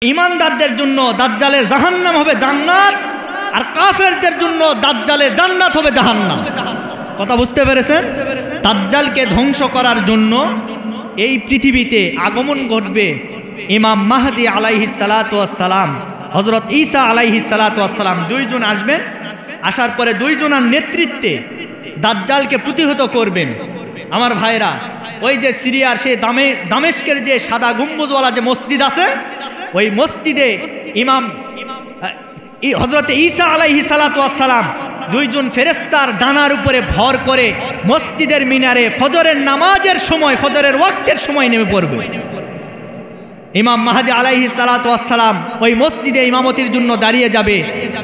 ঈমানদারদের জন্য দাজ্জালের জাহান্নাম হবে জান্নাত, আর কাফেরদের জন্য দাজ্জালের জান্নাত হবে জাহান্নাম। কথা বুঝতে পেরেছেন? দাজ্জালকে ধ্বংস করার জন্য এই পৃথিবীতে আগমন ঘটবে ইমাম মাহদি আলাইহিস সালাতু ওয়াস সালাম, হযরত ঈসা আলাইহিস সালাতু ওয়াস সালাম, দুইজন আসবেন। আসার পরে দুইজনের নেতৃত্বে দাজ্জালকে প্রতিহত করবেন। আমার ভাইরা, ওই যে সিরিয়ার সেই দামেস্কের যে সাদা গম্বুজওয়ালা যে মসজিদ আছে, ওই মসজিদে ইমাম হযরত ঈসা আলাইহিস সালাতু ওয়াস সালাম দুইজন ফেরেশতার ডানার উপরে ভর করে মসজিদের মিনারে ফজরের নামাজের সময়, ফজরের ওয়াক্তের সময় নেমে পড়বে। ইমাম মাহদি আলাইহিস সালাতু ওয়াস সালাম ওই মসজিদে ইমামতির জন্য দাঁড়িয়ে যাবে।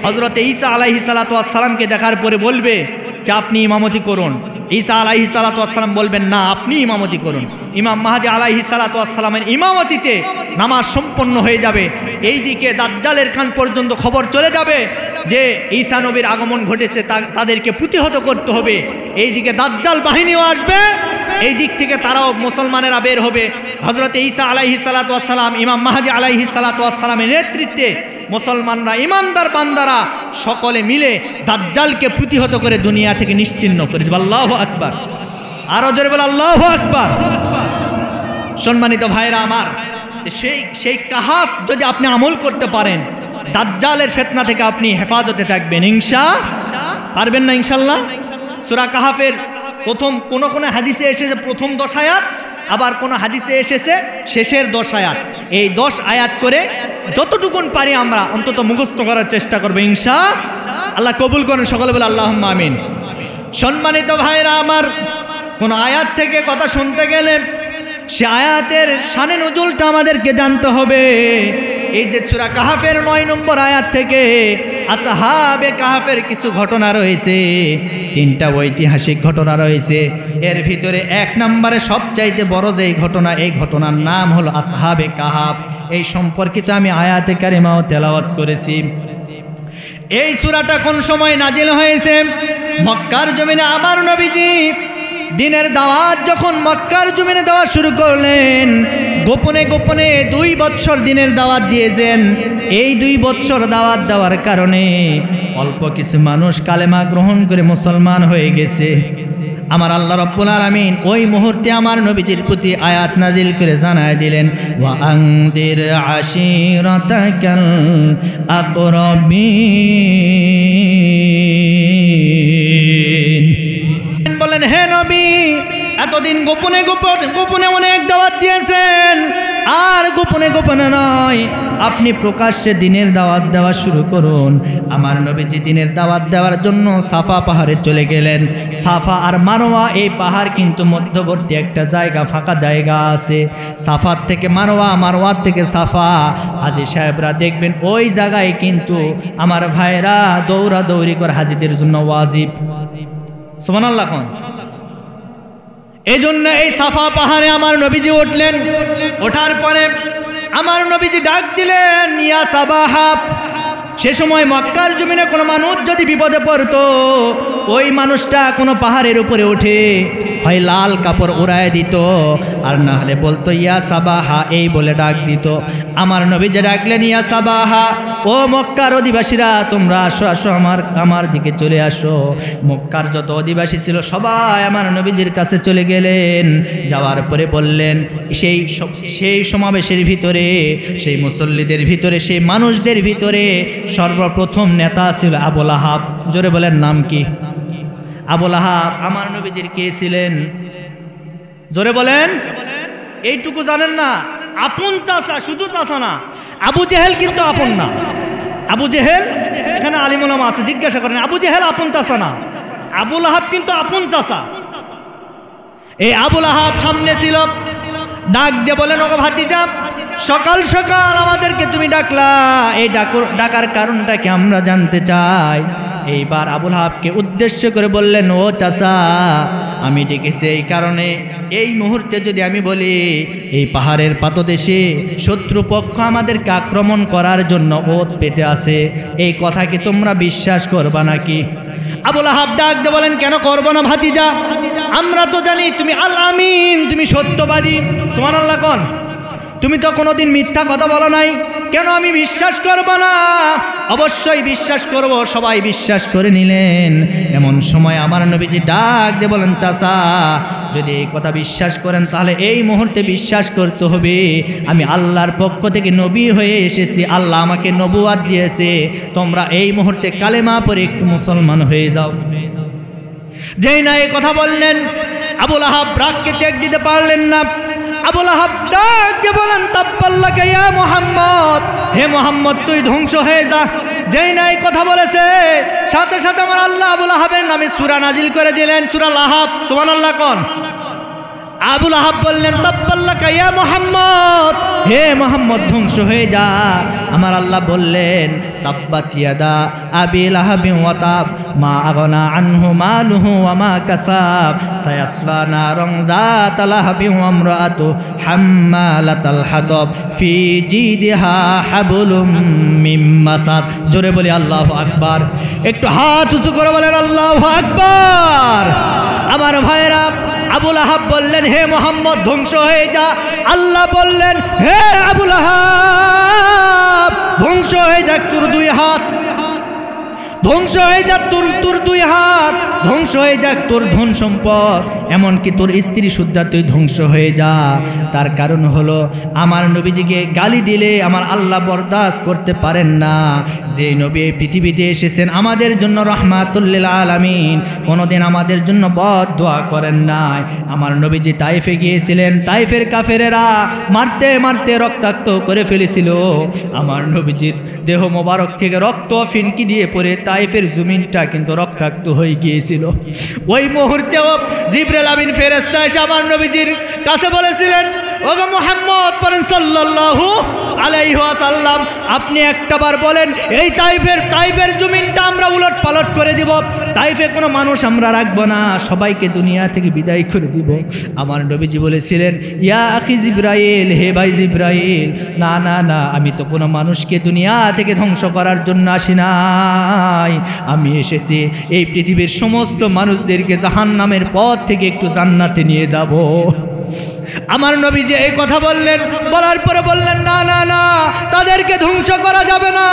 হযরত ঈসা আলাইহিস সালাতু ওয়াস সালামকে দেখার পরে বলবে যে আপনি ইমামতি করুন। ঈসা আলাইহিস সালাতু ওয়াস সালাম বলবেন না, আপনি ইমামতি করুন। ইমাম মাহদি আলাইহিস সালাতু ওয়াস সালামের ইমামতিতে নামাজ সম্পন্ন হয়ে যাবে। এইদিকে দাজ্জালের কান পর্যন্ত খবর চলে যাবে যে ঈসা নবীর আগমন ঘটেছে, তাদেরকে প্রতিহত করতে হবে। এইদিকে দাজ্জাল বাহিনীও আসবে, এই দিক থেকে তারাও মুসলমানেরা বের হবে। হযরত ঈসা আলাইহিস সালাতু ওয়াস সালাম, ইমাম মাহদি আলাইহিস সালাতু ওয়াস সালামের নেতৃত্বে মুসলমানরা, ইমানদার বান্দারা সকলে মিলে দাজ্জালকে প্রতিহত করে দুনিয়া থেকে নিশ্চিহ্ন করে দেবে। আল্লাহু আকবার, আরো জোরে বলে আল্লাহু আকবার। সম্মানিত ভাইরা আমার, সেই কাহাফ যদি আপনি আমল করতে পারেন, দাজ্জালের ফিতনা থেকে আপনি হেফাজতে থাকবেন। পারবেন না ইনশাআল্লাহ? সূরা কাহাফের প্রথম কোন হাদিসে এসেছে প্রথম 10 আয়াত, আবার কোন হাদিসে এসেছে শেষের 10 আয়াত। এই 10 আয়াত করে যতটুকুন পারি আমরা অন্তত মুখস্থ করার চেষ্টা করব ইনশাআল্লাহ। কবুল করেন, সকলে বলে আল্লাহুম্মা আমিন। সম্মানিত ভাইরা আমার, কোন আয়াত থেকে কথা শুনতে গেলে সে আয়াতের শানে নজুলটা আমাদেরকে জানতে হবে। এই যে সূরা কাহাফের 9 নম্বর আয়াত থেকে আসহাবে কাহাফের কিছু ঘটনা রয়েছে, 3টা ঐতিহাসিক ঘটনা রয়েছে। এর ভিতরে 1 নম্বরে সবচাইতে বড় যে ঘটনা, এই ঘটনার নাম হলো আসহাবে কাহাফ। এই সম্পর্কিত আমি আয়াতে কারিমাও তেলাওয়াত করেছি। এই সূরাটা কোন সময় নাজিল হয়েছে? মক্কার জমিনে আমার নবীজি দিনের দাওয়াত যখন মক্কার জমিনে দেওয়া শুরু করলেন, গোপনে গোপনে 2 বছর দিনের দাওয়াত দিয়েছেন। এই 2 বছর দাওয়াত দেওয়ার কারণে অল্প কিছু মানুষ কালেমা গ্রহণ করে মুসলমান হয়ে গেছে। আমার আল্লাহ রাব্বুল আলামিন ওই মুহূর্তে আমার নবীজির প্রতি আয়াত নাজিল করে জানায় দিলেন, ওয়া আনদির আশিরাতাকাল আকরাবিন। বলেন, হে নবী, এতদিন গোপনে গোপনে অনেক দাওয়াত দিয়েছেন, আর গোপনে গোপনে নয়, আপনি প্রকাশ্যে দিনের দাওয়াত দেওয়া শুরু করুন। আমার নবীজি দিনের দাওয়াত দেওয়ার জন্য সাফা পাহাড়ে চলে গেলেন। সাফা আর মারওয়া এই পাহাড় কিন্তু মধ্যবর্তী একটা জায়গা, ফাঁকা জায়গা আছে। সাফার থেকে মারওয়া, মারওয়ার থেকে সাফা। হাজী সাহেবরা দেখবেন ওই জায়গায় কিন্তু আমার ভাইরা দৌড়াদৌড়ি করে হাজীদের জন্য ওয়াজিব। সুবহানাল্লাহ। এই জন্য এই সাফা পাহাড়ে আমার নবীজি উঠলেন। ওঠার পরে আমার নবীজি ডাক দিলেন, ইয়া সাবাহা। সে সময় মক্কার জমিনে কোনো মানুষ যদি বিপদে পড়তো, ওই মানুষটা কোনো পাহাড়ের উপরে উঠে হয় লাল কাপড় উড়ায় দিত, আর না হলে বলতো ইয়া সাবাহা, এই বলে ডাক দিত। আমার নবীজি ডাকলেন, ইয়া সাবাহা, ও মক্কার অধিবাসীরা, তোমরা আসো আসো, আমার দিকে চলে আসো। মক্কার যত অধিবাসী ছিল সবাই আমার নবীজির কাছে চলে গেলেন। যাওয়ার পরে বললেন, সেই সমাবেশের ভিতরে, সেই মুসল্লিদের ভিতরে, সেই মানুষদের ভিতরে সর্বপ্রথম নেতা ছিল আবু লাহাব। জোরে বলেন, নাম কি? আবু লাহাব আমার নবীজির কে ছিলেন? জোরে বলেন। এইটুকু জানেন না? আপন চাচা, শুধু চাচা না, আবু জেহেল কিন্তু আপন না। আবু জেহেল, এখানে আলিম ওলামা আছে, জিজ্ঞাসা করেন, আবু জেহেল আপন চাচা না, আবু লাহাব কিন্তু আপন চাচা। এই আবু লাহাব সামনে ছিল, ডাক দিয়ে বলেন, ওগো ভাতিজা, সকাল সকাল আমাদেরকে তুমি ডাকলা, এই ডাকার কারণটা কি আমরা জানতে চাই। এইবার আবু লাহাবকে উদ্দেশ্য করে বললেন, ও চাচা, আমি ডেকেছি এই কারণে, এই মুহূর্তে যদি আমি বলি এই পাহাড়ের পাদদেশে শত্রুপক্ষ আমাদেরকে আক্রমণ করার জন্য ওত পেতে আছে, এই কথা কি তোমরা বিশ্বাস করবা নাকি? আবু লাহাব ডাক দিয়ে বলেন, কেন করবো না ভাতিজা, আমরা তো জানি তুমি আল আমিন, তুমি সত্যবাদী। সুবহানাল্লাহ। কোন তুমি তো কোনোদিন মিথ্যা কথা বলো নাই, কেন আমি বিশ্বাস করব না? অবশ্যই বিশ্বাস করব। সবাই বিশ্বাস করে নিলেন। এমন সময় আমার নবীজি ডাক দিয়ে বলেন, চাচা যদি এই কথা বিশ্বাস করেন তাহলে এই মুহূর্তে বিশ্বাস করতে হবে আমি আল্লাহর পক্ষ থেকে নবী হয়ে এসেছি, আল্লাহ আমাকে নবুয়াত দিয়েছে। তোমরা এই মুহূর্তে কালেমা পড়ে একটু মুসলমান হয়ে যাও। যেই না এই কথা বললেন, আবুল আহাব রাগকে চেক দিতে পারলেন না। আবুল আহাব ডাক দিয়ে বলেন, তাব্বাল্লাকা ইয়া মুহাম্মদ, হে মুহাম্মদ তুই ধ্বংস হয়ে যা। যেই না এই কথা বলেছে সাথে সাথে আমার আল্লাহ আবুল আহাবের নামে সূরা নাজিল করে দিলেন, সূরা লাহাব। সুবহানাল্লাহ কোন? আবুল আহাব বললেন, তাব্বাল্লাকা ইয়া মুহাম্মদ, হে মুহাম্মদ ধ্বংস হয়ে যা। আমার আল্লাহ বললেন, তাব্বাত ইয়াদা আবি লাহাবিন ওয়া তাব মা আগনা আনহু মালুহু ওয়া মা কাসাব সায়াসলা নারান যাতা লাহাবিন ওয়া ইমরাআতু হাম্মালাতাল হাতাব ফি জিদিহা হাবলুম মিন মাসাদ। জোরে বলি আল্লাহু আকবার। একটু হাত উঁচু করে বলেন আল্লাহু আকবার। আমার ভাইরা, আবুল আহাব বললেন, হে মুহাম্মদ ধ্বংস হয়ে যা। আল্লাহ বললেন, হে আবুল আহাব ধ্বংস হয়ে যাক তোর দুই হাত, ধ্বংস হয়ে যাক তোর দুই হাত, ধ্বংস হয়ে যাক তোর ধন সম্পদ, এমনকি তোর স্ত্রী সুদ্ধা তুই ধ্বংস হয়ে যা। তার কারণ হলো আমার নবীজিকে গালি দিলে আমার আল্লাহ বরদাস্ত করতে পারেন না। যে নবী এই পৃথিবীতে এসেছেন আমাদের জন্য রাহমাতুল লিল আলামিন, কোনোদিন আমাদের জন্য বদ দোয়া করেন নাই। আমার নবীজি তাইফে গিয়েছিলেন, তাইফের কাফেরেরা মারতে মারতে রক্তাক্ত করে ফেলেছিল। আমার নবীজির দেহ মোবারক থেকে রক্ত ফিনকি দিয়ে পড়ে তাইফের জমিনটা কিন্তু রক্তাক্ত হয়ে গিয়েছিল। ওই মুহূর্তেও জিবরাইল আমিন ফেরেশতা এসে আমার নবীজির কাছে বলেছিলেন, ওগো মুহাম্মদ পড়েন সাল্লাল্লাহু আলাইহি ওয়াসাল্লাম, আপনি একটাবার বলেন এই তাইফের জমিনটা আমরা উলট পালট করে দিব, তাইফে কোনো মানুষ আমরা রাখবো না, সবাইকে দুনিয়া থেকে বিদায় করে দিব। আমার নবীজি বলেছিলেন, ইয়া আখি জিবরাইল, হে ভাই জিবরাইল, না না না, আমি তো কোনো মানুষকে দুনিয়া থেকে ধ্বংস করার জন্য আসি নাই, আমি এসেছি এই পৃথিবীর সমস্ত মানুষদেরকে জাহান্নামের পথ থেকে একটু জান্নাতে নিয়ে যাব। আমার নবী যে এই কথা বললেন, বলার পরে বললেন, না না না, তাদেরকে ধ্বংস করা যাবে না।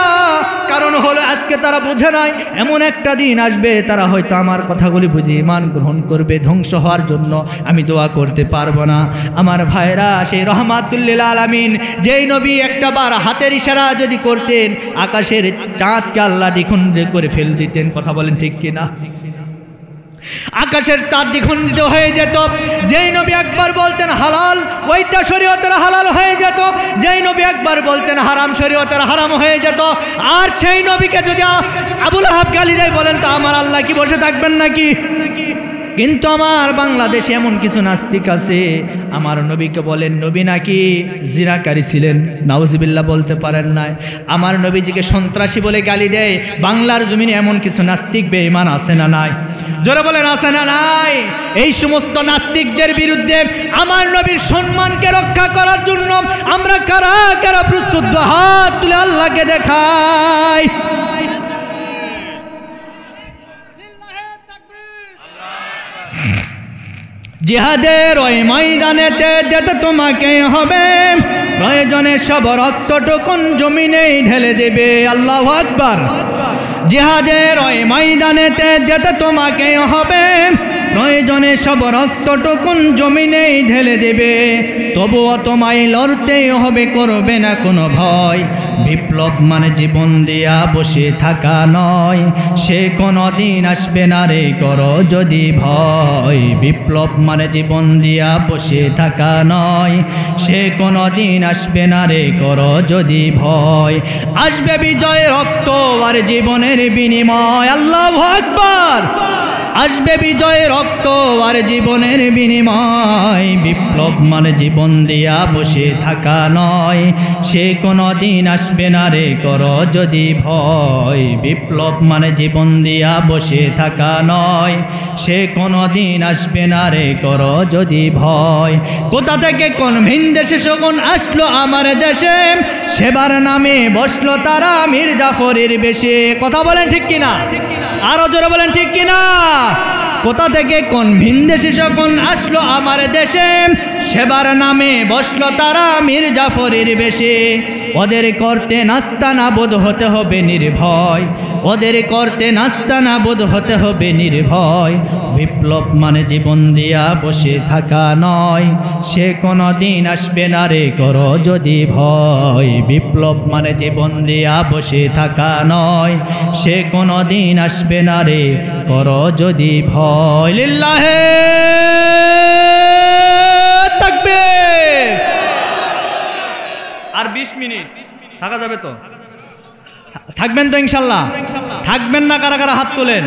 কারণ হলো আজকে তারা বোঝে নাই, এমন একটা দিন আসবে তারা হয়তো আমার কথাগুলি বুঝে ঈমান গ্রহণ করবে, ধ্বংস হওয়ার জন্য আমি দোয়া করতে পারবো না। আমার ভাইরা, সেই রাহমাতুল লিল আলামিন যেই নবী একটাবার হাতের ইশারা যদি করতেন আকাশের চাঁদকে আল্লাহ দ্বিখণ্ডিত করে ফেল দিতেন। কথা বলেন ঠিক কিনা? আকাশের চাঁদ দ্বিখণ্ডিত হয়ে যেত। যেই নবী একবার বলতেন হালাল, ওইটা শরীয়তের হালাল হয়ে যেত। যেই নবী একবার বলতেন হারাম, শরীয়তের হারাম হয়ে যেত। আর সেই নবীকে যদি আবুল আহাব গালি দেয়, বলেন তো আমার আল্লাহ কি বসে থাকবেন নাকি? কিন্তু আমার বাংলাদেশে এমন কিছু নাস্তিক আছে, আমার নবীকে বলেন নবী নাকি জিনাকারী ছিলেন, নাউজুবিল্লাহ বলতে পারেন নাই। আমার নবীজিকে সন্ত্রাসী বলে গালি দেয়। বাংলার জমিনে এমন কিছু নাস্তিক বেঈমান আছে না নাই? জোরে বলেন আছে না নাই? এই সমস্ত নাস্তিকদের বিরুদ্ধে আমার নবীর সম্মানকে রক্ষা করার জন্য আমরা কারা কারা প্রস্তুত? হাত তুলে আল্লাহকে দেখাই। জিহাদের ওই ময়দানেতে যেতে তোমাকে হবে, প্রয়োজনে সব রক্তটুকুন জমিনে ঢেলে দেবে। আল্লাহু আকবার। জিহাদের ওই ময়দানেতে যেতে তোমাকে হবে, প্রয়োজনে সব রক্তটুকুন জমিনে ঢেলে দেবে। তবুও তোমায় লড়তেই হবে, করবে না কোনো ভয়। বিপ্লব মানে জীবন দিয়া বসে থাকা নয়, সে কোনো দিন আসবে না রে করো যদি ভয়। বিপ্লব মানে জীবন দিয়া বসে থাকা নয়, সে কোনো দিন আসবে না রে করো যদি ভয়। আসবে বিজয় রক্ত আর জীবনের বিনিময়। আল্লাহু আকবার। আসবে বিজয় রক্ত আর জীবনের বিনিময়। বিপ্লব মানে জীবন দিয়া বসে থাকা নয়, সে কোনো দিন আসবে না রে করো যদি ভয়। বিপ্লব মানে জীবন দিয়া বসে থাকা নয়, সে কোনো দিন আসবে না রে করো যদি ভয়। কোথা থেকে কোন ভিন দেশে শকুন আসলো আমার দেশে, সেবার নামে বসলো তারা মীর জাফরের বেশে। কথা বলেন ঠিক কিনা? আরো জোরে বলেন ঠিক কিনা? কোথা থেকে কোন ভিনদেশি শকুন আসলো আমার দেশে, সেবার নামে বসলো তারা মীর জাফরের বেশে। ওদের করতে নাস্তানাবুদ হতে হবে নির্ভয়, ওদের করতে নাস্তানাবুদ হতে হবে নির্ভয়। বিপ্লব মানে জীবন দিয়া বসে থাকা নয়, সে কোনো দিন আসবে না রে করো যদি ভয়। বিপ্লব মানে জীবন দিয়া বসে থাকা নয়, সে কোনো দিন আসবে না রে করো যদি ভয়। লিল্লাহে তাকবীর। আর 20 মিনিট থাকা যাবে তো? থাকবেন তো ইনশাল্লাহ? থাকবেন না কারা কারা হাত তোলেন?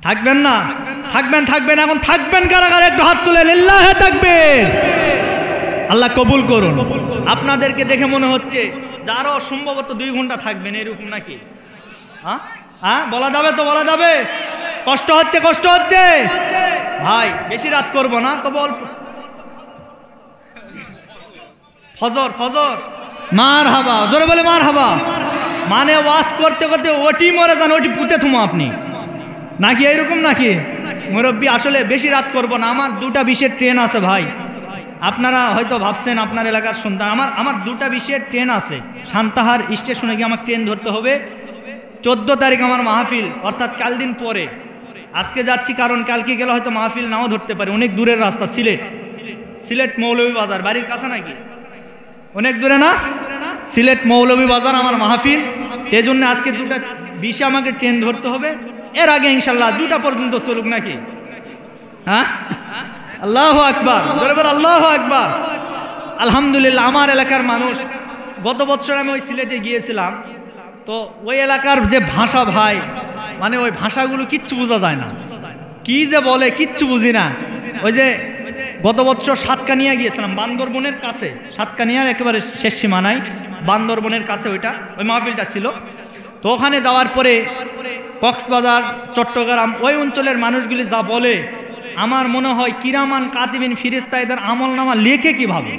থাকবেন না? থাকবেন থাকবেন এখন থাকবেন কারা কারা একটু হাত তোলেন। লিল্লাহে তাকবীর। আল্লাহ কবুল করুন। আপনাদেরকে দেখে মনে হচ্ছে যে আরো সম্ভবত 2 ঘন্টা থাকবেন, এরকম নাকি? হ্যাঁ বলা যাবে তো? বলা যাবে? কষ্ট হচ্ছে? কষ্ট হচ্ছে ভাই? বেশি রাত করব না, তবে অল্প। ফজর ফজর মারহাবা, জোরে বলে মারহাবা। মানে ওয়াজ করতে করতে ওটি মরে যান, ওটি পুঁতে থুমো আপনি নাকি? এইরকম নাকি? মুরব্বী আসলে বেশি রাত করব না, আমার 2:20 ট্রেন আছে ভাই। আপনারা হয়তো ভাবছেন আপনার এলাকার সন্তান, আমার 2:20 ট্রেন আছে। সান্তাহার স্টেশনে গিয়ে আমার ট্রেন ধরতে হবে। 14 তারিখ আমার মাহফিল, অর্থাৎ কাল দিন পরে। আজকে যাচ্ছি কারণ কালকে গেলে হয়তো মাহফিল নাও ধরতে পারে, অনেক দূরের রাস্তা। সিলেট মৌলভীবাজার বাড়ির কাছে নাকি? অনেক দূরে না? সিলেট মৌলভীবাজার আমার মাহফিল, এই জন্য আজকে 2:20 আমাকে ট্রেন ধরতে হবে। এর আগে ইনশাল্লাহ 2টা পর্যন্ত চলুক নাকি? হ্যাঁ, আল্লাহু আকবার, জোরে বল আল্লাহু আকবার। আলহামদুলিল্লাহ। আমার এলাকার মানুষ, গত বছর আমি ওই সিলেটে গিয়েছিলাম, তো ওই এলাকার যে ভাষা ভাই, মানে ওই ভাষাগুলো কিচ্ছু বোঝা যায় না, কি যে বলে কিচ্ছু বুঝি না। ওই যে গত বছর সাতকানিয়া গিয়েছিলাম, বান্দরবনের কাছে, সাতকানিয়ার একেবারে শেষ সীমানায়, বান্দরবনের কাছে ওইটা, ওই মাহফিলটা ছিল। তো ওখানে যাওয়ার পরে কক্সবাজার, চট্টগ্রাম, ওই অঞ্চলের মানুষগুলি যা বলে, আমার মনে হয় কিরামান কাতিবিন ফিরিস্তা এদের আমল নামা লেখে কিভাবে,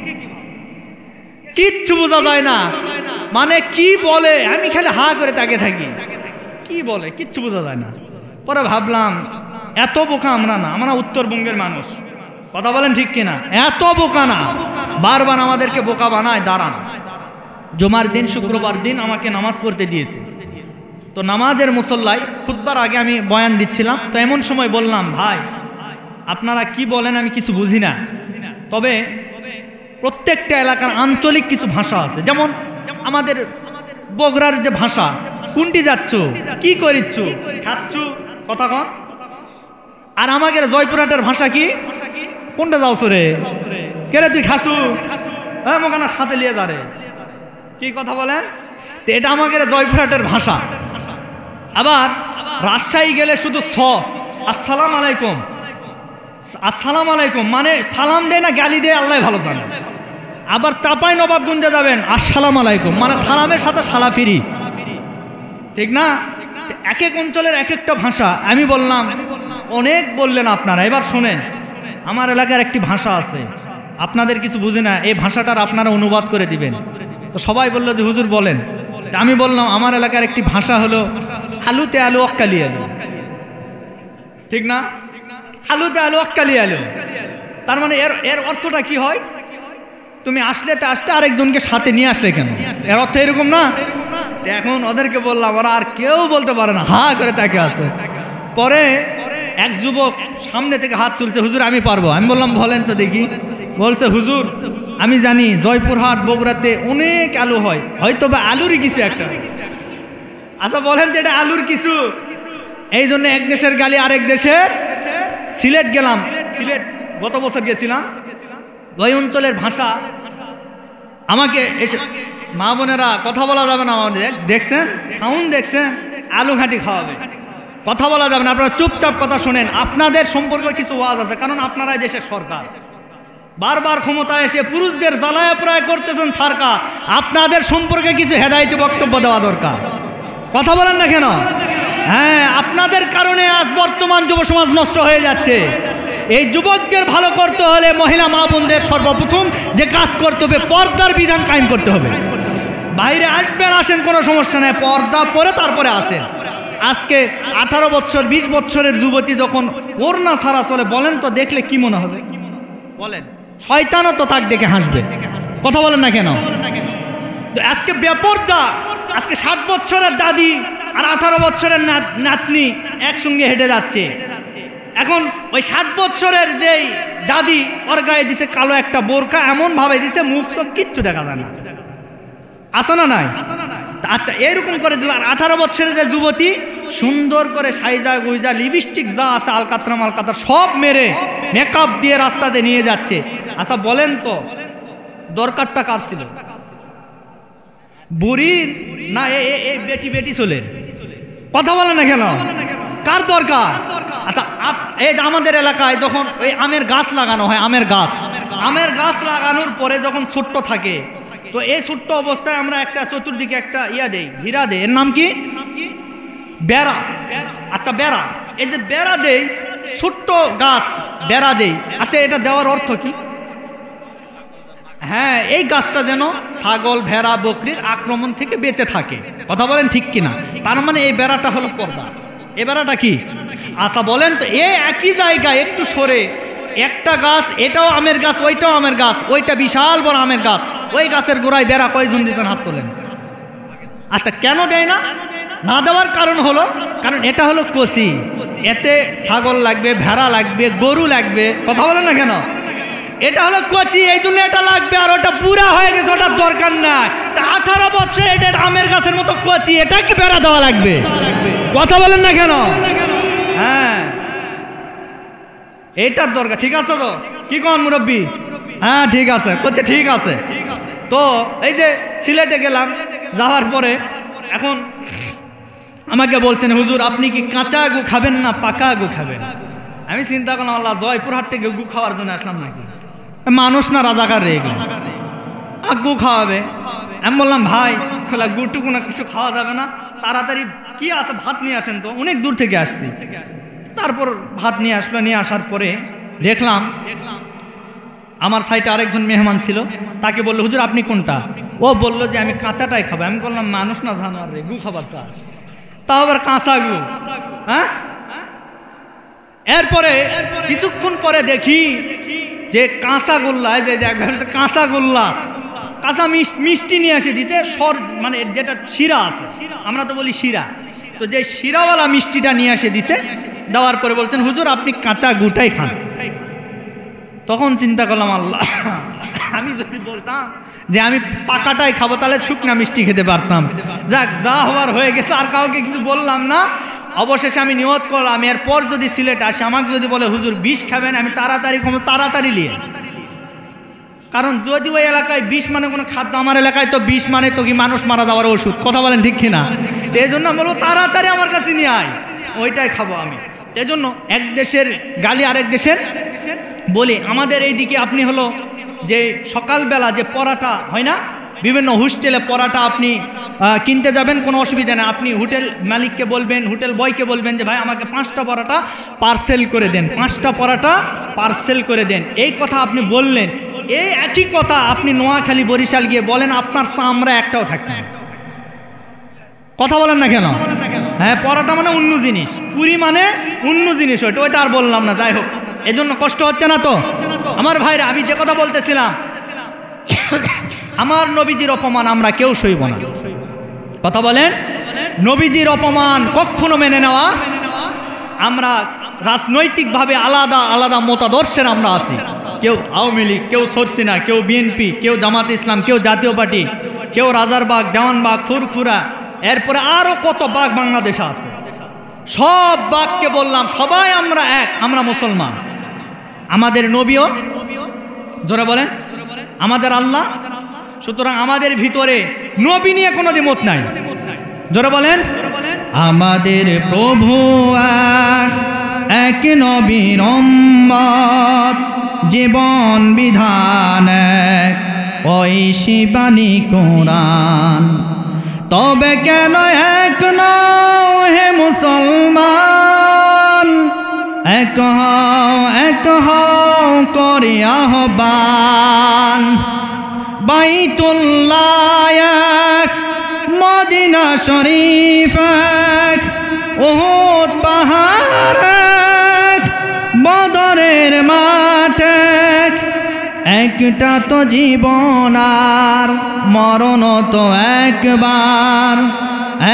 কিচ্ছু বোঝা যায় না। মানে কি বলে আমি খালি হা করে তাকিয়ে থাকি, কি বলে কিচ্ছু বোঝা যায় না। পরে ভাবলাম এত বোকা আমরা না, আমরা উত্তরবঙ্গের মানুষ, কথা বলেন ঠিক কিনা? এত বোকা না, বারবার আমাদেরকে বোকা বানায়। দাঁড়ান, জুমার দিন শুক্রবার দিন আমাকে নামাজ পড়তে দিয়েছে, তো নামাজের মুসল্লায় খুতবার আগে আমি বয়ান দিচ্ছিলাম। তো এমন সময় বললাম, ভাই আপনারা কি বলেন আমি কিছু বুঝি না, তবে প্রত্যেকটা এলাকার আঞ্চলিক কিছু ভাষা আছে, যেমন আমাদের বগুড়ার যে ভাষা, কোনটি যাচ্ছ, কি করিচ্ছ, খাচ্ছ, কথা কন। আর আমাদের জয়পুরহাটের ভাষা কি, কোনটা যাওছ রে, কে রে তুই খাসু, হ্যাঁ মোকানা সাথে লিয়ে দাঁড়ে, কি কথা বলেন? তো এটা আমাদের জয়পুরহাটের ভাষা। আবার রাজশাহী গেলে শুধু আসসালাম আলাইকুম, আসসালাম আলাইকুম মানে সালাম দেয় না গালি দেয় আল্লাহ ভালো জানে। আবার চাপাই নবাবগঞ্জে যাবেন, আসসালাম আলাইকুম মানে সালামের সাথে সালা ফিরি, ঠিক না? এক এক অঞ্চলের এক একটা ভাষা। আমি বললাম অনেক বললেন আপনারা, এবার শোনেন, আমার এলাকার একটি ভাষা আছে, আপনাদের কিছু বুঝে না, এই ভাষাটার আপনারা অনুবাদ করে দিবেন। তো সবাই বললো যে হুজুর বলেন। আমি বললাম আমার এলাকার একটি ভাষা হলো আলুতে আলু অক্কালি আলু, ঠিক না? আলুতে আলু অক্কালি আলু, তার মানে এর অর্থটা কি হয়? তুমি আসলে আরেকজনকে সাথে নিয়ে আসলে কেন, এর অর্থ এরকম না? এখন ওদেরকে বললাম, ওরা আর কেউ বলতে পারে না, হা করে তাকে আছে। পরে এক যুবক সামনে থেকে হাত তুলছে, হুজুর আমি পারবো। আমি বললাম বলেন তো দেখি। বলছে হুজুর আমি জানি জয়পুরহাট বগুড়াতে অনেক আলু হয়, হয়তো বা আলুরই কিছু একটা। আচ্ছা বলেন যে এটা আলুর কিছু, এই জন্য এক দেশের গালি আরেক দেশের। সিলেট গেলাম, সিলেট গত বছর গেছিলাম, ওই অঞ্চলের ভাষা আমাকে এসে, মা বোনেরা কথা বলা যাবে না আমাদের, দেখছেন সাউন্ড দেখছেন, আলু ঘাঁটি খাওয়াবে, কথা বলা যাবে না, আপনারা চুপচাপ কথা শোনেন। আপনাদের সম্পর্কে কিছু ওয়াজ আছে, কারণ আপনারাই দেশের সরকার, বারবার ক্ষমতায় এসে পুরুষদের জ্বালায় প্রায় করতেছেন সরকার, আপনাদের সম্পর্কে কিছু হেদায়েতি বক্তব্য দেওয়া দরকার, কথা বলেন না কেন? হ্যাঁ, আপনাদের কারণে আজ বর্তমান যুব সমাজ নষ্ট হয়ে যাচ্ছে। এই যুবকদের ভালো করতে হলে মহিলা মা বোনদের সর্বপ্রথম যে কাজ করতে হবে, পর্দার বিধান কায়েম করতে হবে। বাইরে আসবেন আসেন কোনো সমস্যা নেই, পর্দা পরে তারপরে আসেন। আজকে 18 বছর 20 বছরের যুবতী যখন ওড়না ছাড়া চলে, বলেন তো দেখলে কি মনে হবে? বলেন, শয়তানও তো তাক দেখে হাসবে, কথা বলেন না কেন? তো আজকে বেপরদা, আজকে 7 বছরের দাদি আর 18 বছরের নাতনি একসঙ্গে হেঁটে যাচ্ছে। এখন ওই 7 বছরের যেই দাদি ওর গায়ে দিছে কালো একটা বোরকা, এমন ভাবে দিছে মুখ সব কিচ্ছু দেখা যায় না, আসে না নাই? আচ্ছা এরকম করে দিল। আর 18 বছরের যে যুবতী সুন্দর করে সাইজা গুইজা লিপস্টিক যা আছে আলকাতরা মালকাতরা সব মেরে মেকআপ দিয়ে রাস্তাতে নিয়ে যাচ্ছে। আচ্ছা বলেন তো দরকারটা কার ছিল? বুড়ির না এই বেটি বেটি চলে? কথা বলে না কেন? কার দরকার? আচ্ছা এই যে আমাদের এলাকায় যখন ওই আমের গাছ লাগানো হয়, আমের গাছ লাগানোর পরে যখন ছোট্ট থাকে, তো এই ছোট্ট অবস্থায় আমরা একটা চতুর্দিকে একটা দেই, হীরা দেই, এর নাম কি? বেড়া। আচ্ছা বেড়া, এই যে বেড়া দেই, ছোট্ট গাছ বেড়া দেই। আচ্ছা এটা দেওয়ার অর্থ কি? হ্যাঁ, এই গাছটা যেন ছাগল ভেড়া বকরির আক্রমণ থেকে বেঁচে থাকে। কথা বলেন ঠিক কিনা? তার মানে এই বেড়াটা হলো পর্দা। এই বেড়াটা কি? আচ্ছা বলেন তো এই একই জায়গায় একটু সরে একটা গাছ, এটাও আমের গাছ, ওইটাও আমের গাছ, ওইটা বিশাল বড় আমের গাছ, ওই গাছের গোড়ায় বেড়া কয়জন দিয়েছেন? হাত তোলেন। আচ্ছা কেন দেয় না? না দেওয়ার কারণ হলো, কারণ এটা হলো কচি, এতে ছাগল লাগবে, ভেড়া লাগবে, গরু লাগবে। কথা বলেন না কেন? এটা হলো কচি, এই জন্য এটা লাগবে। আর ওটা বুড়া হয়ে গেছে, ওটার দরকার নাই। তা 18 বছর এটা আমের গাছের মতো কচি, এটা কি বেড়া দেওয়া লাগবে? কথা বলেন না কেন? হ্যাঁ এইটার দরকার। ঠিক আছে তো? কি কোন মুরব্বী? হ্যাঁ ঠিক আছে, করছে ঠিক আছে। তো এই যে সিলেটে গেলাম, যাওয়ার পরে এখন আমাকে বলছেন হুজুর আপনি কি কাঁচা গু খাবেন না পাকা গু খাবেন? আমি চিন্তা করলাম আল্লাহ, জয়পুরহাট থেকে গু খাওয়ার জন্য আসলাম নাকি? মানুষ না রাজাকার রে এগুলো, গু খাওয়াবে। আমি বললাম ভাই গুটুকু না কিছু খাওয়া যাবে না, তাড়াতাড়ি কি আছে ভাত নিয়ে আসেন তো, অনেক দূর থেকে আসছি। তারপর ভাত নিয়ে আসলো, নিয়ে আসার পরে দেখলাম আমার সাইডে আরেকজন মেহমান ছিল, তাকে বললো হুজুর আপনি কোনটা? ও বললো যে আমি কাঁচাটাই খাবো। আমি বললাম মানুষ না জানোয়ার রে, গু খাবার তাও আবার কাঁচা গু? হ্যাঁ। এরপরে কিছুক্ষণ পরে দেখি যে কাঁচা গোল্লা, যে কাঁচা গোল্লা, কাঁচা মিষ্টি নিয়ে এসে দিছে, মানে যেটা শিরা আছে, আমরা তো বলি শিরা, তো যে শিরাওয়ালা মিষ্টিটা নিয়ে এসে দিছে। দেওয়ার পরে বলছেন হুজুর আপনি কাঁচা গুটাই খান। তখন চিন্তা করলাম আল্লাহ, আমি যদি বলতাম যে আমি পাকাটাই খাবো তাহলে শুকনা মিষ্টি খেতে পারতাম। যাক, যা হওয়ার হয়ে গেছে, আর কাউকে কিছু বললাম না। অবশেষে আমি নিয়ত করলাম এরপর যদি সিলেট আসে, আমাকে যদি বলে হুজুর বিষ খাবেন, আমি তাড়াতাড়ি নিয়ে, কারণ যদি ওই এলাকায় বিষ মানে কোনো খাদ্য, আমার এলাকায় তো বিষ মানে তো কি মানুষ মারা যাওয়ার ওষুধ। কথা বলেন ঠিক কিনা? এই জন্য বলবো তাড়াতাড়ি আমার কাছে নিয়ে আয়, ওইটাই খাবো আমি। এই জন্য এক দেশের গালি আরেক দেশের বলি। আমাদের এই দিকে আপনি হলো যে সকালবেলা যে পরাটা হয় না, বিভিন্ন হোস্টেলে পরাটা আপনি কিনতে যাবেন, কোনো অসুবিধা নেই। আপনি হোটেল মালিককে বলবেন, হোটেল বয়কে বলবেন যে ভাই আমাকে 5টা পরাটা পার্সেল করে দেন, 5টা পরাটা পার্সেল করে দেন। এই কথা আপনি বললেন, এই একই কথা আপনি নোয়াখালী বরিশাল গিয়ে বলেন, আপনার চামড়া একটাও থাকবে না। কথা বলেন না কেন? হ্যাঁ, পরাটা মানে অন্য জিনিস, পুরি মানে অন্য জিনিস, ওইটা আর বললাম না। যাই হোক, এজন্য কষ্ট হচ্ছে না তো আমার ভাইরা? আমি যে কথা বলতেছিলাম, আমার নবীজির অপমান আমরা কেউ সইব না। কথা বলেন, নবীজির অপমান কখনো মেনে নেওয়া। আমরা রাজনৈতিকভাবে আলাদা আলাদা মতাদর্শের আমরা আছি, কেউ আওয়ামী লীগ, কেউ সরসিনা, কেউ বিএনপি, কেউ জামাত ইসলাম, কেউ জাতীয় পার্টি, কেউ রাজারবাগ, দেওয়ানবাগ, ফুরফুরা, এরপরে আরো কত বাগ বাংলাদেশে আছে। সব বাগকে বললাম সবাই আমরা এক, আমরা মুসলমান। আমাদের নবীও, জোরে বলেন, আমাদের আল্লাহ। সুতরাং আমাদের ভিতরে নবী নিয়ে কোনো দ্বিমত নাই। জোরে বলেন, আমাদের প্রভু এক, নবীর উম্মত, জীবন বিধান এক, ঐশী বাণী কোরআন। তবে কেন এক নও হে মুসলমান, এক হও করে আহ্বান। বাইতুল্লাহ এক, মদিনা শরীফ এক, উহুদ পাহাড় এক, বদরের মাঠ এক, একটা তো জীবন আর মরণ তো একবার,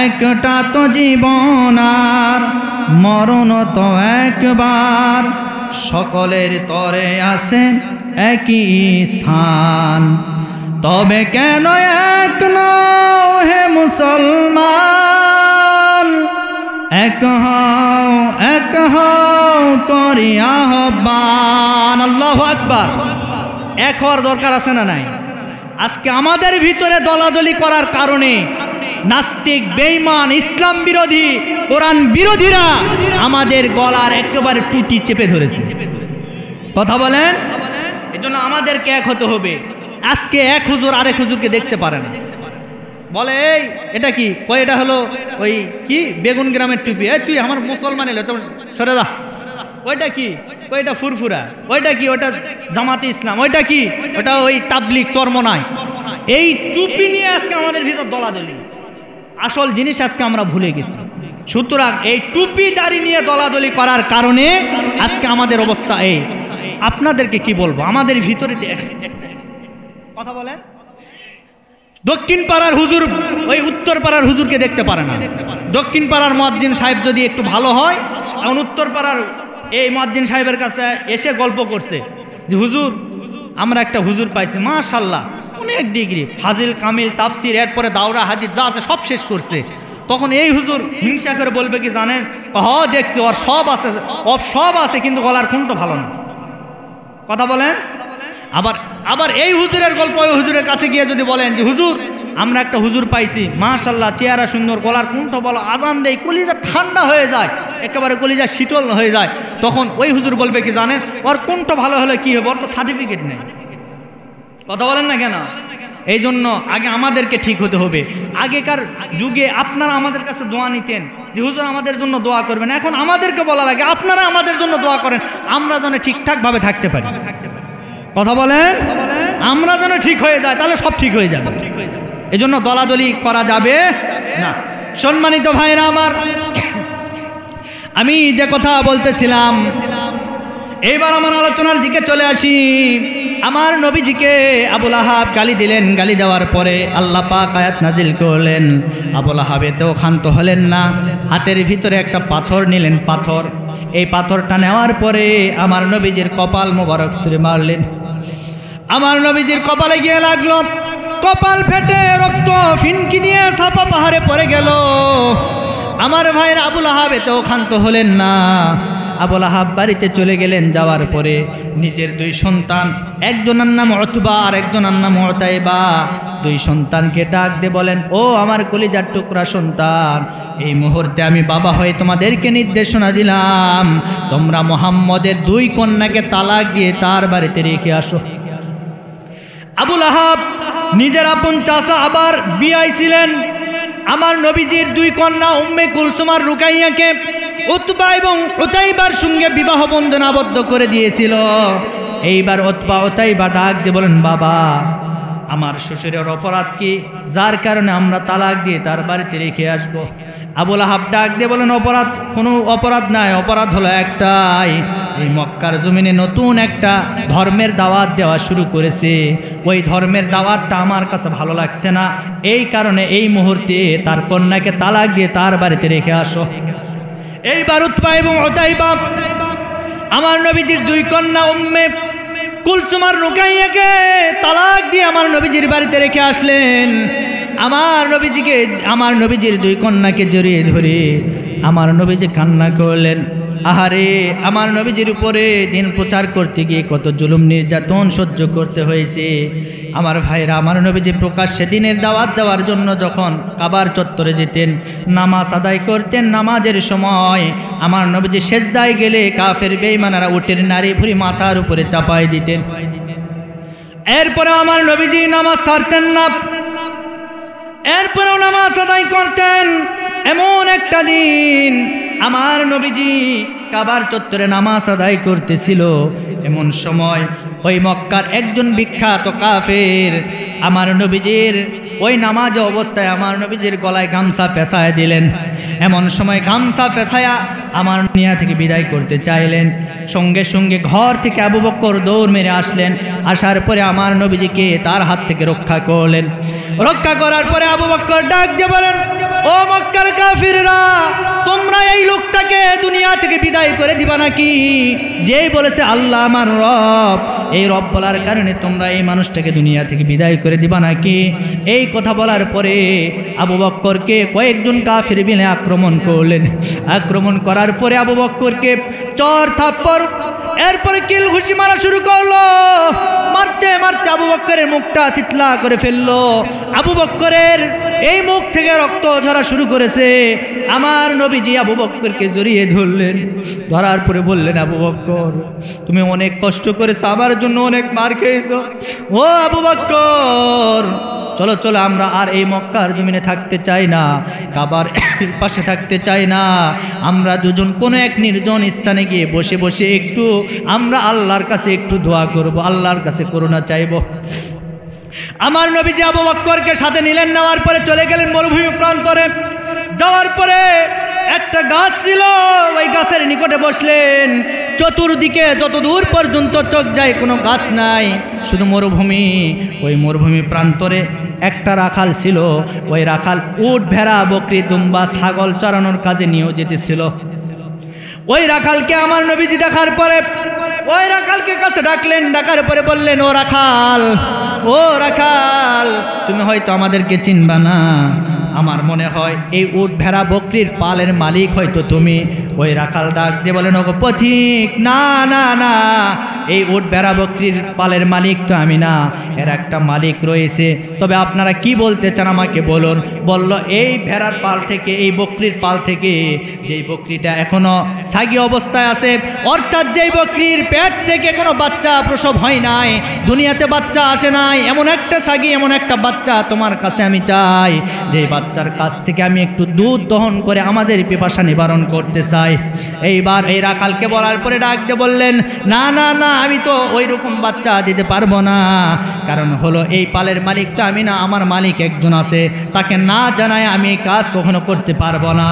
একটা তো জীবন আর মরণ তো একবার, সকলের তরে আছে একই স্থান। তবে কেন এক নও হে মুসলমান, এক হও করি আহ্বান। আল্লাহু আকবার। এক হওয়ার দরকার আছে না নাই? আজকে আমাদের ভিতরে দলাদলি করার কারণে নাস্তিক, বেঈমান, ইসলাম বিরোধী, কোরআন বিরোধীরা আমাদের গলার একেবারে টুটি চেপে ধরেছে। কথা বলেন। এজন্য আমাদেরকে এক হতে হবে। আজকে এক হুজুর আরেক হুজুরকে দেখতে পারে না, বলে এই এটা কি, কয় এটা হলো ওই কি বেগুন গ্রামের টুপি, এই তুই আমার মুসলমান এলো তো সরে যা। ওইটা কি, ওইটা ফুরফুরা। ওইটা কি, ওটা জামাতে ইসলাম। ওইটা কি, ওটা ওই তাবলিগ চরমনায়। এই টুপি নিয়ে আজকে আমাদের ভিতর দলাদলি। আসল জিনিস আজকে আমরা ভুলে গেছি। সুতরাং এই টুপি দাড়ি নিয়ে দলাদলি করার কারণে আজকে আমাদের অবস্থা এই। আপনাদেরকে কি বলবো, আমাদের ভিতরে কথা বলেন। দক্ষিণ পাড়ার হুজুর ওই উত্তর পাড়ার হুজুরকে দেখতে পারে না। দক্ষিণ পাড়ার মুয়াজ্জিন সাহেব যদি একটু ভালো হয়, এখন উত্তর পাড়ার এই মুয়াজ্জিন সাহেবের কাছে এসে গল্প করছে যে হুজুর আমরা একটা হুজুর পাইছি, মাশাআল্লাহ অনেক ডিগ্রি, ফাজিল, কামিল, তাফসির, এরপরে দাওরা, হাদিস যা আছে সব শেষ করছে। তখন এই হুজুর হিংসা করে বলবে কি জানেন, দেখছি ওর সব আছে, সব আছে কিন্তু গলার কোনটা ভালো না। কথা বলেন। আবার এই হুজুরের গল্প ওই হুজুরের কাছে গিয়ে যদি বলেন যে হুজুর আমরা একটা হুজুর পাইছি, মাশাআল্লাহ চেহারা সুন্দর, গলার কোনটা ভালো, আজান দেয়, কলিজা ঠান্ডা হয়ে যায়, একেবারে কলিজা শীতল হয়ে যায়। তখন ওই হুজুর বলবে কি জানেন, ওর কোনটা ভালো হলে কি হবে, ওর তো সার্টিফিকেট নেই। কথা বলেন না কেন? এই জন্য আগে আমাদেরকে ঠিক হতে হবে। আগেকার যুগে আপনারা আমাদের কাছে দোয়া নিতেন যে হুজুর আমাদের জন্য দোয়া করবেন, এখন আমাদেরকে বলা লাগে আপনারা আমাদের জন্য দোয়া করেন, আমরা যেন ঠিকঠাকভাবে থাকতে পারি। কথা বলেন। আমরা যেন ঠিক হয়ে যায়, তাহলে সব ঠিক হয়ে যাবে। এই জন্য দলাদলি করা যাবে না। সম্মানিত ভাইরা আমার, আমি যে কথা বলতেছিলাম, এইবার আমার আলোচনার দিকে চলে আসি। আমার নবীজিকে আবুল আহাব গালি দিলেন, গালি দেওয়ার পরে আল্লাহ পাক আয়াত নাজিল করলেন। আবুল আহাব এতেও ক্ষান্ত হলেন না, হাতের ভিতরে একটা পাথর নিলেন। পাথর, এই পাথরটা নেওয়ার পরে আমার নবীজির কপাল মোবারক ছুঁড়ে মারলেন। আমার নবীজির কপালে গিয়ে লাগলো, কপাল ফেটে রক্ত ফিনকি দিয়ে ছাপা পাহাড়ে পড়ে গেল। আমার ভাইয়ের আবুল আহাব এতেও ক্ষান্ত হলেন না। আবুল আহাব বাড়িতে চলে গেলেন। যাওয়ার পরে নিজের দুই সন্তান, একজনের নাম উতবা আর একজনের নাম উতাইবা, দুই সন্তানকে ডাক দিয়ে বলেন, ও আমার কলিজার টুকরা সন্তান, এই মুহূর্তে আমি বাবা হয়ে তোমাদেরকে নির্দেশনা দিলাম, তোমরা মুহাম্মদের দুই কন্যাকে তালাক দিয়ে তার বাড়িতে রেখে আসো। আবুল আহাব নিজের আপন চাচা আবার বিয়াই ছিলেন আমার নবীজির দুই কন্যা উম্মে কুলসুম আর রুকাইয়াকে উতবা এবং উতাইবার সঙ্গে বিবাহ বন্ধনে আবদ্ধ করে দিয়েছিল। এইবার উতবা উতাইবা ডাক দিয়ে বলেন, বাবা আমার শ্বশুরের অপরাধ কি, যার কারণে আমরা তালাক দিয়ে তার বাড়িতে রেখে আসবো? আবুল আহাব ডাক দিয়ে বলেন, অপরাধ কোনো অপরাধ নাই, অপরাধ হলো একটাই, এই মক্কার জমিনে নতুন একটা ধর্মের দাওয়াত দেওয়া শুরু করেছে, ওই ধর্মের দাওয়াতটা আমার কাছে ভালো লাগছে না, এই কারণে এই মুহূর্তে তার কন্যাকে তালাক দিয়ে তার বাড়িতে রেখে আসো। এইবার উতবা এবং উতাইবা আমার নবীজির দুই কন্যা উম্মে কুলসুম আর রুকাইয়াকে তালাক দিয়ে আমার নবীজির বাড়িতে রেখে আসলেন। আমার নবীজির দুই কন্যাকে জড়িয়ে ধরে আমার নবীজি কান্না করলেন। আহারে, আমার নবীজির উপরে দিন প্রচার করতে গিয়ে কত জুলুম নির্যাতন সহ্য করতে হয়েছে। আমার ভাইরা, আমার নবীজি প্রকাশ্যে দিনের দাওয়াত দেওয়ার জন্য যখন কাবার চত্বরে যেতেন, নামাজ আদায় করতেন, নামাজের সময় আমার নবীজি সেজদায় গেলে কাফের বেঈমানেরা উটের নারী ভুঁড়ি মাথার উপরে চাপাই দিতেন। এরপরে আমার নবীজি নামাজ ছাড়তেন না, এরপরেও নামাজ আদায় করতেন। এমন একটা দিন আমার নবীজি কাবার চত্বরে নামাজ আদায় করতেছিল, এমন সময় ওই মক্কার একজন বিখ্যাত কাফের আমার নবীজির ওই নামাজ অবস্থায় আমার নবীজির গলায় গামছা পেঁচায় দিলেন। এমন সময় গামছা পেঁচায়া আমার দুনিয়া থেকে বিদায় করতে চাইলেন। সঙ্গে সঙ্গে ঘর থেকে আবু বকর দৌড় মেরে আসলেন। আসার পরে আমার নবীজিকে তার হাত থেকে রক্ষা করলেন। রক্ষা করার পরে আবু বকর ডাক দিয়ে বলেন, ও মক্কার কাফিররা, তোমরা এই লোকটাকে দুনিয়া থেকে বিদায় করে দিবা নাকি? যেই বলেছে আল্লাহ আমার রব, এই রব বলার কারণে তোমরা এই মানুষটাকে দুনিয়া থেকে বিদায় করে দিবা নাকি? এই কথা বলার পরে আবু বকরকে কয়েকজন কাফির মিলে আক্রমণ করলেন। আক্রমণ করার পরে আবু বকরকে চর থাপ্পড়, এরপরে কিল ঘুষি মারা শুরু করলো। মারতে মারতে আবু বকরের মুখটা তিতলা করে ফেললো। আবু বকরের এই মুখ থেকে রক্ত ঝরা শুরু করেছে। আমার নবীজি আবু বকরকে জড়িয়ে ধরলেন। ধরার পরে বললেন, আবু বকর, তুমি অনেক কষ্ট করেছো, আমার জন্য অনেক মার খেয়েছো। ও আবু বকর, চলো চলো, আমরা আর এই মক্কার জমিনে থাকতে চাই না, কাবার পাশে থাকতে চাই না। আমরা দুজন কোনো এক নির্জন স্থানে গিয়ে বসে বসে একটু আমরা আল্লাহর কাছে একটু দোয়া করব, আল্লাহর কাছে করুণা চাইব। আমার নবীজি আবু বকরকে সাথে নিলেন। নেওয়ার পরে চলে গেলেন মরুভূমি প্রান্তরে। যাওয়ার পরে একটা গাছ ছিল, ওই গাছের নিকটে বসলেন। চতুর্দিকে যত দূর পর্যন্ত চোখ যায় কোনো গাছ নাই, শুধু মরুভূমি। ওই মরুভূমি প্রান্তরে একটা রাখাল ছিল। ওই রাখাল উট, ভেড়া, বকরি, দুম্বা, ছাগল চড়ানোর কাজে নিয়োজিত ছিল। ওই রাখালকে আমার নবীজি দেখার পরে ওই রাখালকে কাছে ডাকলেন। ডাকার পরে বললেন, ও রাখাল, ও রাখাল, তুমি হয়তো আমাদেরকে চিনবা না। আমার মনে হয় এই উট, ভেড়া, বকরির পালের মালিক হয়তো তুমি। ওই রাখাল ডাক দিয়ে বলেন, ওগো পথিক, না না না, এই উট, ভেড়া, বকরির পালের মালিক তো আমি না, এর একটা মালিক রয়েছে। তবে আপনারা কি বলতে চান আমাকে বলুন। বলল, এই ভেড়ার পাল থেকে, এই বকরির পাল থেকে, যেই বকরিটা এখনো ছাগি অবস্থায় আছে, অর্থাৎ যেই বকরির পেট থেকে কোনো বাচ্চা প্রসব হয় নাই, দুনিয়াতে বাচ্চা আসে নাই, এমন একটা ছাগি, এমন একটা বাচ্চা তোমার কাছে আমি চাই, যেই বাচ্চার কাছ থেকে আমি একটু দুধ দহন করে আমাদের পিপাসা নিবারণ করতে চাই। এইবার এই রাখালকে বলার পরে ডাক দিয়ে বললেন, না না না, আমি তো ওই রকম বাচ্চা দিতে পারবো না। কারণ হলো এই পালের মালিক তো আমি না, আমার মালিক একজন আছে, তাকে না জানায় আমি এই কাজ কখনো করতে পারবো না।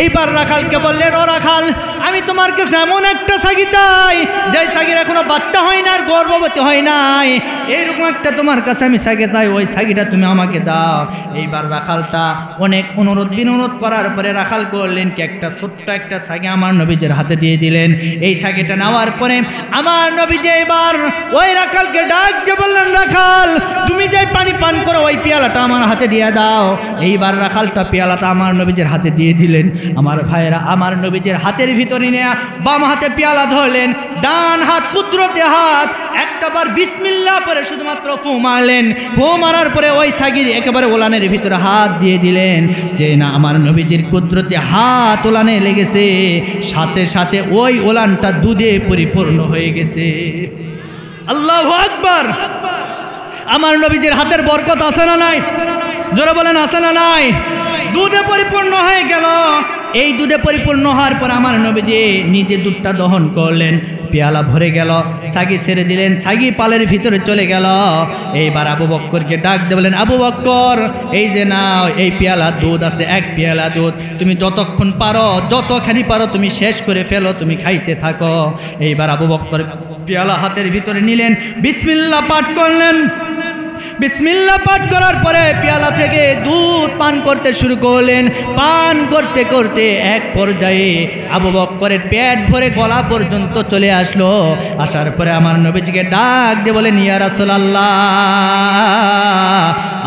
এইবার রাখালকে বললেন, ও রাখাল, আমি তোমার কাছে এমন একটা ছাগি চাই, যে ছাগির এখনো বাচ্চা হয় না, আর গর্ভবতী হয় নাই, এইরকম একটা তোমার কাছে আমি ছাগি চাই, ওই ছাগিটা তুমি আমাকে দাও। এইবার রাখালটা অনেক অনুরোধ বিনোরোধ করার পরে রাখাল করলেন কি, একটা ছোট্ট একটা ছাগি আমার নবীজের হাতে দিয়ে দিলেন। এই ছাগিটা নেওয়ার পরে আমার নবীজি এবার ওই রাখালকে ডাক দিয়ে বললেন, রাখাল, তুমি যে পানি পান করো ওই পেয়ালাটা আমার হাতে দিয়ে দাও। এইবার রাখালটা পেয়ালাটা আমার নবীজের হাতে দিয়ে দিলেন। আমার ভাইয়েরা, আমার নবীজের হাতের ভিতরে নিয়ে বাম হাতে পেয়ালা ধরলেন, ডান হাত কুদরতে হাত একটাবার বিসমিল্লাহ পরে শুধুমাত্র ফু মারলেন। ফু মারার পরে ওই ছাগির একেবারে ওলানের ভিতরে হাত দিয়ে দিলেন। যে না আমার নবীজির কুদরতে হাত ওলানে লেগেছে, সাথে সাথে ওই ওলানটা দুধে পরিপূর্ণ হয়ে গেছে। আল্লাহু আকবার। আমার নবীজির হাতের বরকত আছে না নাই? জোরে বলেন, আছে না নাই? দুধে পরিপূর্ণ হয়ে গেল। এই দুধে পরিপূর্ণ হওয়ার পর আমার নবীজি নিজে দুধটা দহন করলেন। পেয়ালা ভরে গেল, ছাগি ছেড়ে দিলেন, ছাগি পালের ভিতরে চলে গেল। এইবার আবু বক্করকে ডাক দিয়ে বলেন, আবু বক্কর, এই যে নাও, এই পেয়ালা দুধ আছে, এক পেয়ালা দুধ, তুমি যতক্ষণ পারো, যতখানি পারো তুমি শেষ করে ফেলো, তুমি খাইতে থাকো। এইবার আবু বক্কর পেয়ালা হাতের ভিতরে নিলেন, বিসমিল্লাহ পাঠ করলেন। বিসমিল্লাহ পাঠ করার পরে পেয়ালা থেকে দুধ পান করতে শুরু করলেন। পান করতে করতে এক পর্যায়ে আবু বক্করের পেট ভরে গলা পর্যন্ত চলে আসলো। আসার পরে আমার নবীজিকে ডাক দিয়ে বলেন, ইয়া রাসূলুল্লাহ,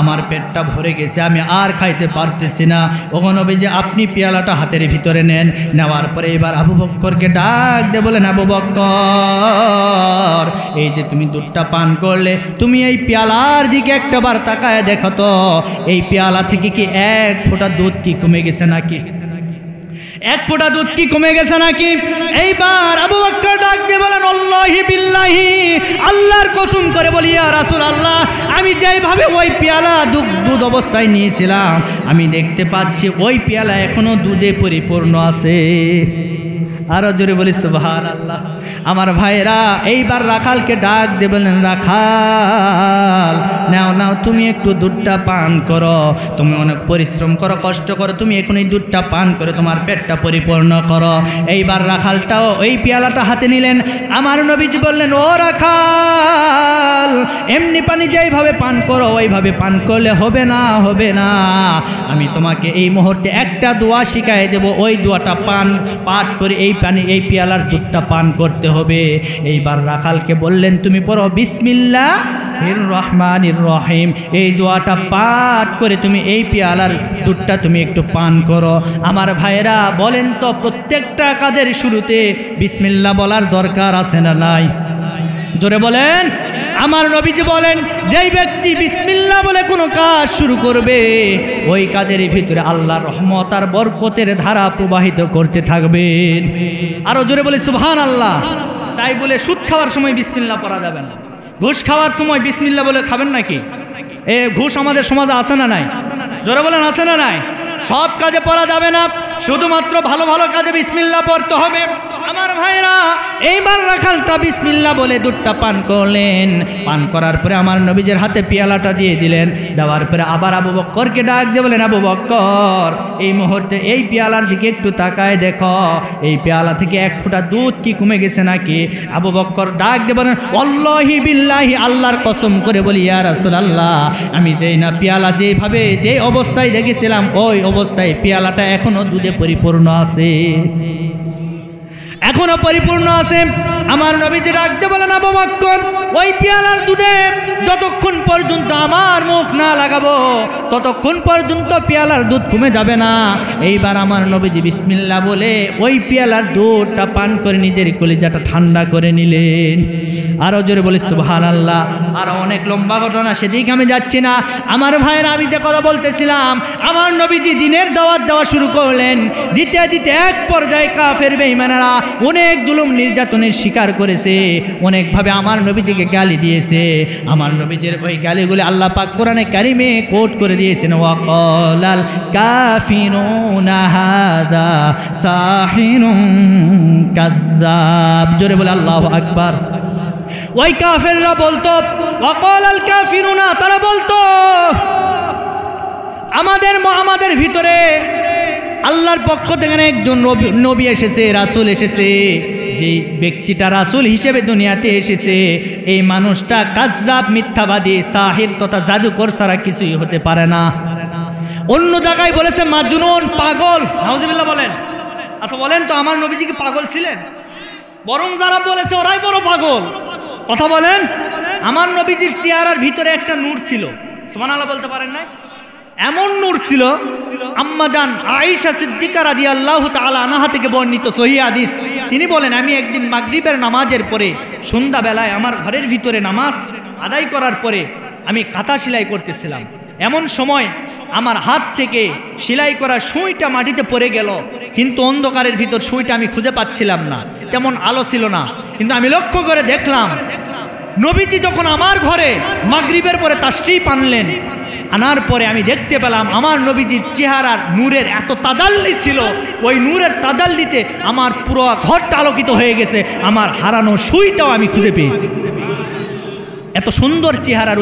আমার পেটটা ভরে গেছে, আমি আর খাইতে পারতেছি না। ওগো নবীজি, আপনি পেয়ালাটা হাতের ভিতরে নেন। নেওয়ার পরে এবার আবু বক্করকে ডাক দিয়ে বলেন, আবু বক্কর, এই যে তুমি দুধটা পান করলে, তুমি এই পেয়ালার দিকে একটাবার তাকায় দেখো তো, এই পেয়ালা থেকে কি এক ফোঁটা দুধ কি কমে গেছে নাকি? এক ফোঁটা দুধ কি কমে গেছে নাকি? এইবার আবু বকর ডাক দিয়ে বলেন, আল্লাহি বিল্লাহি, আল্লাহর কসম করে বলি ইয়া রাসূলুল্লাহ, আমি যেইভাবে ওই পেয়ালা দুধ অবস্থায় নিয়েছিলাম, আমি দেখতে পাচ্ছি ওই পেয়ালা এখনো দুধে পরিপূর্ণ আছে। আরো জোরে বলি সুবহানাল্লাহ। আমার ভাইরা এইবার রাখালকে ডাক দিয়ে বললেন, রাখাল নাও নাও, তুমি একটু দুধটা পান করো, তুমি অনেক পরিশ্রম করো, কষ্ট করো, তুমি এখন এই দুধটা পান করে তোমার পেটটা পরিপূর্ণ করো। এইবার রাখালটাও ওই পেয়ালাটা হাতে নিলেন। আমার নবীজি বললেন, ও রাখাল, এমনি পানি যেইভাবে পান করো ওইভাবে পান করলে হবে না, হবে না। আমি তোমাকে এই মুহূর্তে একটা দোয়া শিখাই দেব, ওই দোয়াটা পাঠ করে এই পানি এই পেয়ালার দুধটা পান করতে হবে। এইবার রাখালকে বললেন, তুমি পড়ো বিসমিল্লাহির রহমানির রহিম, এই দোয়াটা পাঠ করে তুমি এই পেয়ালার দুধটা তুমি একটু পান করো। আমার ভাইরা বলেন তো, প্রত্যেকটা কাজের শুরুতে বিসমিল্লাহ বলার দরকার আছে না নাই? জোরে বলেন। আমার নবীজি বলেন, যেই ব্যক্তি বিসমিল্লাহ বলে কোনো কাজ শুরু করবে ওই কাজের ভিতরে আল্লাহর রহমত আর বরকতের ধারা প্রবাহিত করতে থাকবেন। আরো জোরে বলে সুবহানাল্লাহ। তাই বলে সুদ খাওয়ার সময় বিসমিল্লাহ পড়া যাবে না, ঘুষ খাওয়ার সময় বিসমিল্লাহ বলে খাবেন নাকি? ঘুষ আমাদের সমাজে আছে না নাই? জোরে বলেন, আছে না নাই? সব কাজে পড়া যাবে না, শুধুমাত্র ভালো ভালো কাজে বিসমিল্লাহ পড়তে হবে। আমার ভাইরা এইবার রাখালটা বিসমিল্লাহ বলে দুধটা পান করলেন। পান করার পরে আমার নবীজির হাতে পেয়ালাটা দিয়ে দিলেন। দেওয়ার পরে আবার আবু বক্করকে ডাক দিয়ে বলেন, আবু বক্কর, এই মুহূর্তে এই পেয়ালার দিকে একটু তাকায় দেখো, এই পেয়ালা থেকে এক ফোঁটা দুধ কি কমে গেছে নাকি? আবু বক্কর ডাক দিয়ে বলেন, ওয়াল্লাহি বিল্লাহি, আল্লাহর কসম করে বলি ইয়া রাসূলুল্লাহ, আমি যেই না পেয়ালা যেভাবে যে অবস্থায় দেখেছিলাম ওই অবস্থায় পেয়ালাটা এখনো দুধে পরিপূর্ণ আছে, এখনো পরিপূর্ণ আছে। আমার নবীজি ডাকতে বলেন, আবু বকর, ওই পেয়ালার দুধে যতক্ষণ পর্যন্ত আমার মুখ না লাগাবো ততক্ষণ পর্যন্ত পেয়ালার দুধ কমে যাবে না। এইবার আমার নবীজি বিসমিল্লাহ বলে ওই পেয়ালার দুধটা পান করে নিজের কলিজাটা ঠান্ডা করে নিলেন। আরো জোরে বলি সুবহানাল্লাহ। আর অনেক লম্বা ঘটনা, সেদিকে আমি যাচ্ছি না। আমার ভাইয়েরা, আমি যে কথা বলতেছিলাম, আমার নবীজি দিনের দাওয়াত দেওয়া শুরু করলেন। দিতে দিতে এক পর্যায়ে কাফের বেঈমানেরা অনেক জুলুম নির্যাতনের শিকার করেছে, অনেকভাবে আমার নবীজিকে গালি দিয়েছে। আমার নবীজির ওই গালিগুলি আল্লাহ পাক কোরআনে কারিমে কোট করে দিয়েছেন, ওয়াকালাল কাফিরুনা হাযা সাহিরুন কাযযাব। জোরে বলে আল্লাহু আকবার। ওই কাফেররা বলতো, ওয়াকালাল কাফিরুনা, তারা বলতো আমাদের ভিতরে আল্লাহর পক্ষ থেকে একজন নবী এসেছে, রাসূল এসেছে, যে ব্যক্তিটা রাসূল হিসেবে দুনিয়াতে এসেছে এই মানুষটা কাযযাব, মিথ্যাবাদী, সাহির তথা জাদুকর ছাড়া কিছুই হতে পারে না। অন্য জায়গায় বলেছে মাজনুন, পাগল। নাউজুবিল্লাহ বলেন। আচ্ছা বলেন তো, আমার নবীজি কি পাগল ছিলেন? বরং যারা বলেছে ওরাই বড় পাগল। কথা বলেন। আমার নবীজির চেহারার ভিতরে একটা নূর ছিল, সুবহানাল্লাহ বলতে পারেন না? এমন নূর ছিল, আম্মা জান আয়েশা সিদ্দিকা রাদিয়াল্লাহু তাআলা আনহা থেকে বর্ণিত সহিহ হাদিস, তিনি বলেন, আমি একদিন মাগরিবের নামাজের পরে সন্ধ্যাবেলায় আমার ঘরের ভিতরে নামাজ আদায় করার পরে আমি কাঁথা সেলাই করতেছিলাম। এমন সময় আমার হাত থেকে সেলাই করা সুইটা মাটিতে পড়ে গেল, কিন্তু অন্ধকারের ভিতর সুইটা আমি খুঁজে পাচ্ছিলাম না, তেমন আলো ছিল না। কিন্তু আমি লক্ষ্য করে দেখলাম নবীজি যখন আমার ঘরে মাগরিবের পরে তাশরীফ আনলেন, আনার পরে আমি দেখতে পেলাম আমার নবীজির চেহারার নূরের এত তাজাল্লি ছিল, ওই নূরের তাজাল্লিতে আমার পুরো ঘরটা আলোকিত হয়ে গেছে। আমার হারানো সুইটাও আমি খুঁজে পেয়েছি। এত সুন্দর চেহারার